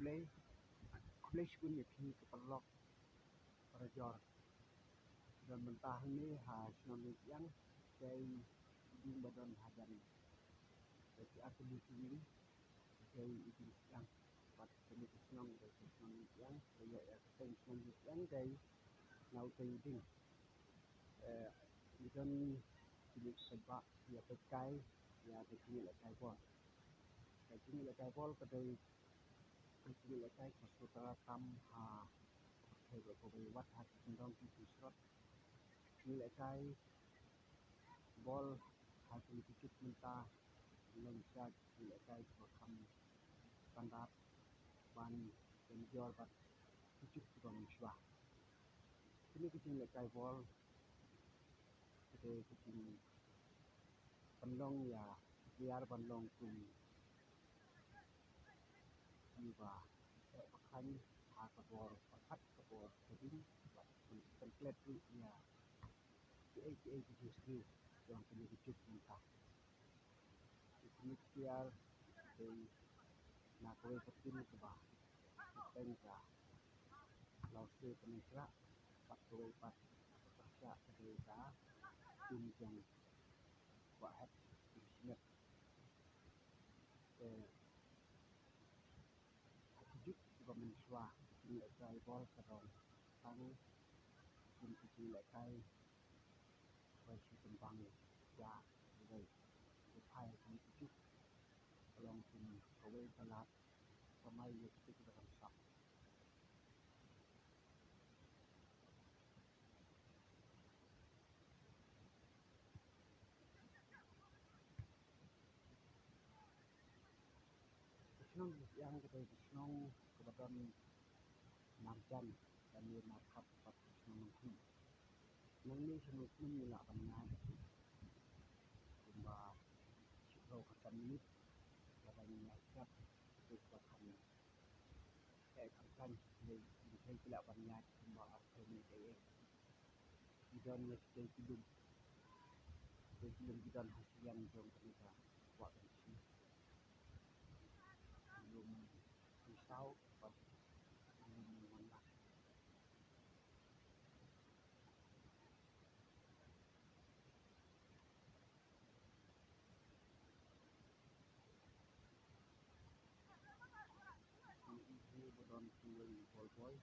Kublai syukun yakni kepalok rajor dan mentah ni senang yang dari di badan hadan jadi aku di sini dari itu yang buat kami senang dari senang yang saya senang yang dari nau tending dan di sebab dia pakai dia begini lah kai bol pada begini lah kai pasutara tam hay ko wat hat ndong ti shot ni lại kai bol hasil tikit mentah Indonesia ni lại kai kam standar ban penjual bat tikit juga miswa ini kucing lại kai bol kita kucing pendong ya biar pendong pun jiwa pakai kabor pakat kabor jadi template ya PA itu yang punya kecil mentah ini biar dari nak kau kecil tu bah tengah lausi penikra pak kau pak persia dari dah pinjam buat bisnes hidup juga mensuah ini saya bol sedang tang kecil lekai masih kembang ya dari upaya hidup kalau pun kau telah ramai yang kita dalam sak senang yang kita senang kebetulan marjan dan dia markap pada senang pun nanti senang pun nak banyak cuma kalau kata ni kadang siap bukan akan saya tidak banyak cuma apa ni dia mesti belum kita hasil yang jom kita buat ini belum risau pas belum mana ini bodon tuan boy